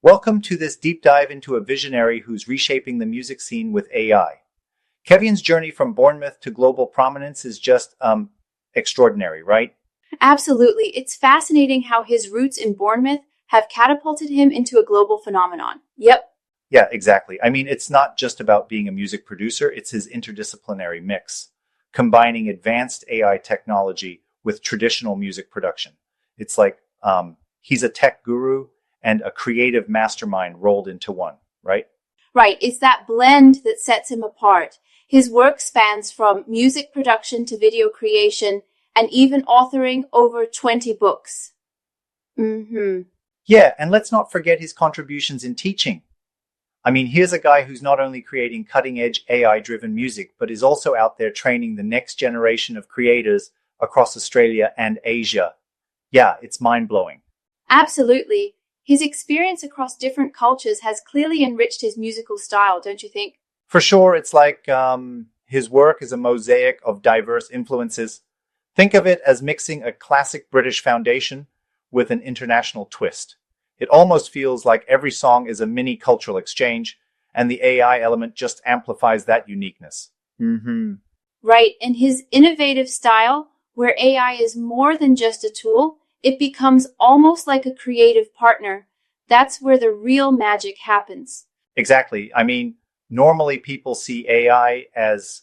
Welcome to this deep dive into a visionary who's reshaping the music scene with AI. Kevian's journey from Bournemouth to global prominence is just extraordinary, right? Absolutely. It's fascinating how his roots in Bournemouth have catapulted him into a global phenomenon. Yep. Yeah, exactly. I mean, it's not just about being a music producer, it's his interdisciplinary mix, combining advanced AI technology with traditional music production. It's like he's a tech guru and a creative mastermind rolled into one, right? Right. It's that blend that sets him apart. His work spans from music production to video creation and even authoring over 20 books. Mm-hmm. Yeah, and let's not forget his contributions in teaching. I mean, here's a guy who's not only creating cutting-edge AI-driven music, but is also out there training the next generation of creators across Australia and Asia. Yeah, it's mind-blowing. Absolutely. His experience across different cultures has clearly enriched his musical style, don't you think? For sure, it's like his work is a mosaic of diverse influences. Think of it as mixing a classic British foundation with an international twist. It almost feels like every song is a mini cultural exchange, and the AI element just amplifies that uniqueness. Mm-hmm. Right. And his innovative style, where AI is more than just a tool, it becomes almost like a creative partner. That's where the real magic happens. Exactly. I mean, normally people see AI as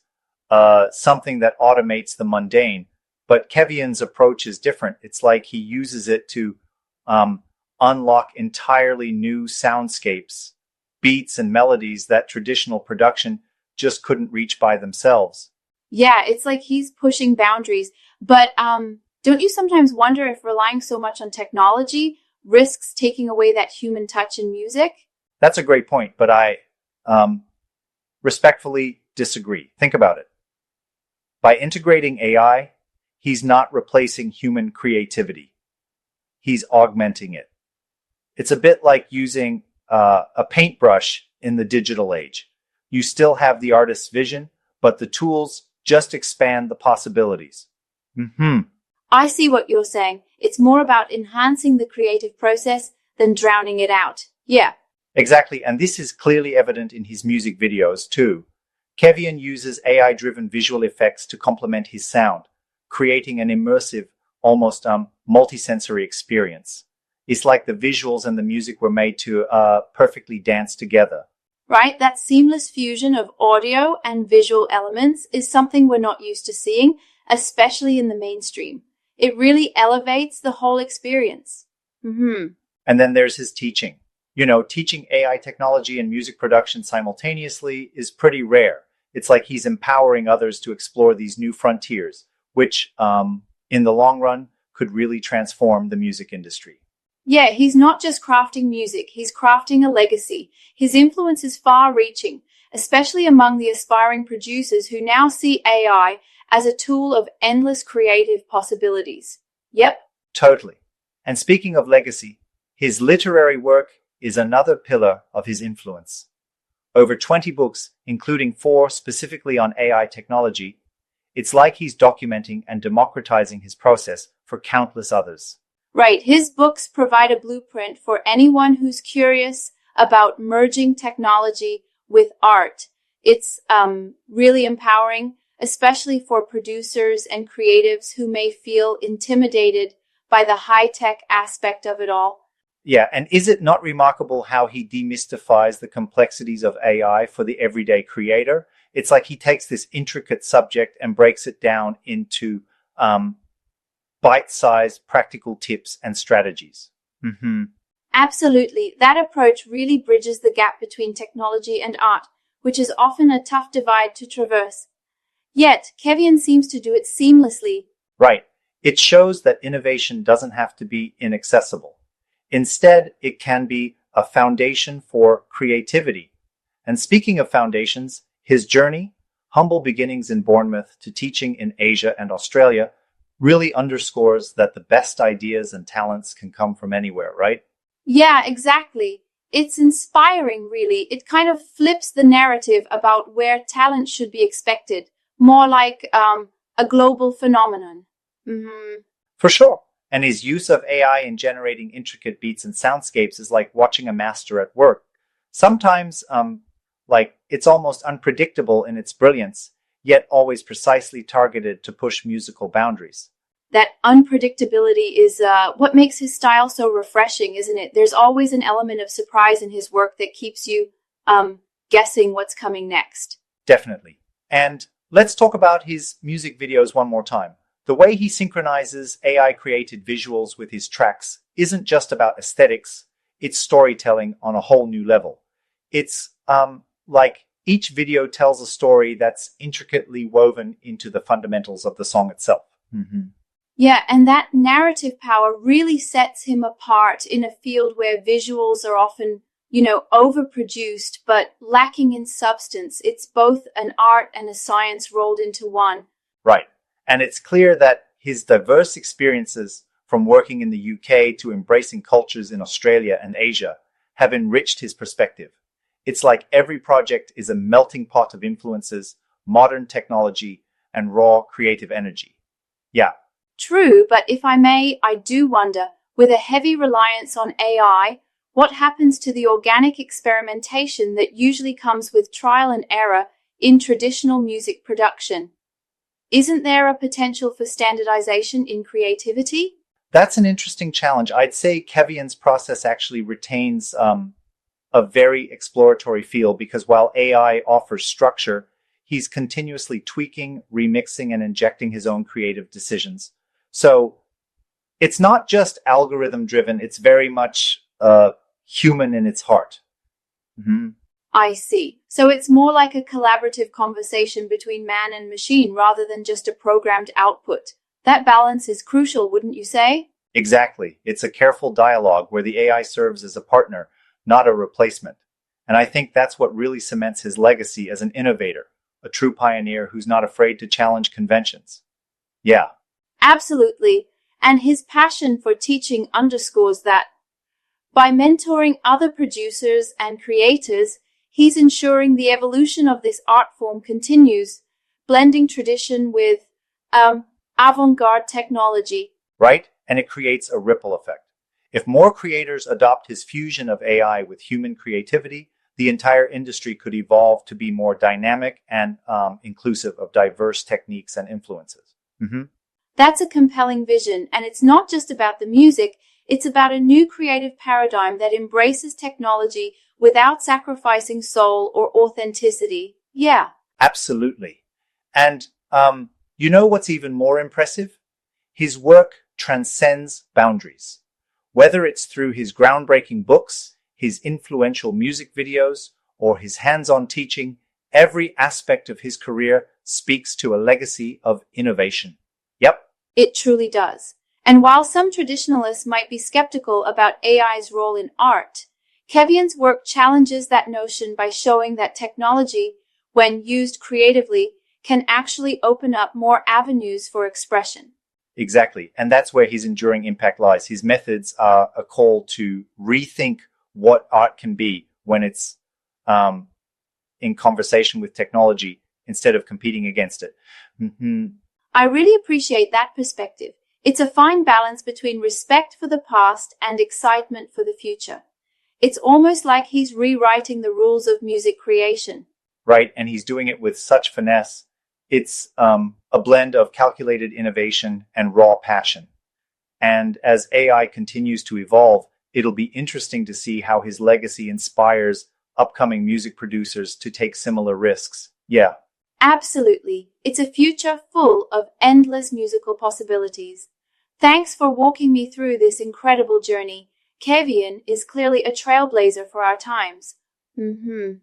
something that automates the mundane, but Kevian's approach is different. It's like he uses it to unlock entirely new soundscapes, beats, and melodies that traditional production just couldn't reach by themselves. Yeah, it's like he's pushing boundaries. But don't you sometimes wonder if relying so much on technology risks taking away that human touch in music? That's a great point, but I respectfully disagree. Think about it. By integrating AI, he's not replacing human creativity. He's augmenting it. It's a bit like using a paintbrush in the digital age. You still have the artist's vision, but the tools just expand the possibilities. Mm-hmm. I see what you're saying. It's more about enhancing the creative process than drowning it out. Yeah. Exactly, and this is clearly evident in his music videos too. Kevian uses AI-driven visual effects to complement his sound, creating an immersive, almost multisensory experience. It's like the visuals and the music were made to perfectly dance together. Right? That seamless fusion of audio and visual elements is something we're not used to seeing, especially in the mainstream. It really elevates the whole experience. Mm-hmm. And then there's his teaching. You know, teaching AI technology and music production simultaneously is pretty rare. It's like he's empowering others to explore these new frontiers, which, in the long run, could really transform the music industry. Yeah, he's not just crafting music, he's crafting a legacy. His influence is far-reaching, especially among the aspiring producers who now see AI as a tool of endless creative possibilities. Yep. Totally. And speaking of legacy, his literary work is another pillar of his influence. Over 20 books, including 4 specifically on AI technology, it's like he's documenting and democratizing his process for countless others. Right, his books provide a blueprint for anyone who's curious about merging technology with art. It's really empowering, especially for producers and creatives who may feel intimidated by the high-tech aspect of it all. Yeah, and is it not remarkable how he demystifies the complexities of AI for the everyday creator? It's like he takes this intricate subject and breaks it down into bite-sized practical tips and strategies. Mm-hmm. Absolutely. That approach really bridges the gap between technology and art, which is often a tough divide to traverse. Yet, Kevian seems to do it seamlessly. Right. It shows that innovation doesn't have to be inaccessible. Instead, it can be a foundation for creativity. And speaking of foundations, his journey, humble beginnings in Bournemouth to teaching in Asia and Australia, really underscores that the best ideas and talents can come from anywhere, right? Yeah, exactly. It's inspiring, really. It kind of flips the narrative about where talent should be expected, more like a global phenomenon. Mm-hmm. For sure. And his use of AI in generating intricate beats and soundscapes is like watching a master at work. Sometimes, it's almost unpredictable in its brilliance, yet always precisely targeted to push musical boundaries. That unpredictability is what makes his style so refreshing, isn't it? There's always an element of surprise in his work that keeps you guessing what's coming next. Definitely. And let's talk about his music videos one more time. The way he synchronizes AI-created visuals with his tracks isn't just about aesthetics, it's storytelling on a whole new level. It's like each video tells a story that's intricately woven into the fundamentals of the song itself. Mm-hmm. Yeah, and that narrative power really sets him apart in a field where visuals are often, overproduced but lacking in substance. It's both an art and a science rolled into one. Right. And it's clear that his diverse experiences, from working in the UK to embracing cultures in Australia and Asia, have enriched his perspective. It's like every project is a melting pot of influences, modern technology, and raw creative energy. Yeah. True, but if I may, I do wonder, with a heavy reliance on AI, what happens to the organic experimentation that usually comes with trial and error in traditional music production? Isn't there a potential for standardization in creativity? That's an interesting challenge. I'd say Kevian's process actually retains a very exploratory feel because while AI offers structure, he's continuously tweaking, remixing, and injecting his own creative decisions. So it's not just algorithm driven, it's very much human in its heart. Mm-hmm. I see. So it's more like a collaborative conversation between man and machine rather than just a programmed output. That balance is crucial, wouldn't you say? Exactly. It's a careful dialogue where the AI serves as a partner, not a replacement. And I think that's what really cements his legacy as an innovator, a true pioneer who's not afraid to challenge conventions. Yeah. Absolutely. And his passion for teaching underscores that. By mentoring other producers and creators, he's ensuring the evolution of this art form continues, blending tradition with avant-garde technology. Right? And it creates a ripple effect. If more creators adopt his fusion of AI with human creativity, the entire industry could evolve to be more dynamic and inclusive of diverse techniques and influences. Mm-hmm. That's a compelling vision, and it's not just about the music, it's about a new creative paradigm that embraces technology without sacrificing soul or authenticity. Yeah. Absolutely. And what's even more impressive? His work transcends boundaries. Whether it's through his groundbreaking books, his influential music videos, or his hands-on teaching, every aspect of his career speaks to a legacy of innovation. Yep. It truly does. And while some traditionalists might be skeptical about AI's role in art, Kevian's work challenges that notion by showing that technology, when used creatively, can actually open up more avenues for expression. Exactly. And that's where his enduring impact lies. His methods are a call to rethink what art can be when it's in conversation with technology instead of competing against it. Mm-hmm. I really appreciate that perspective. It's a fine balance between respect for the past and excitement for the future. It's almost like he's rewriting the rules of music creation. Right, and he's doing it with such finesse. It's a blend of calculated innovation and raw passion. And as AI continues to evolve, it'll be interesting to see how his legacy inspires upcoming music producers to take similar risks. Yeah. Absolutely. It's a future full of endless musical possibilities. Thanks for walking me through this incredible journey. Kevian is clearly a trailblazer for our times. Mm-hmm.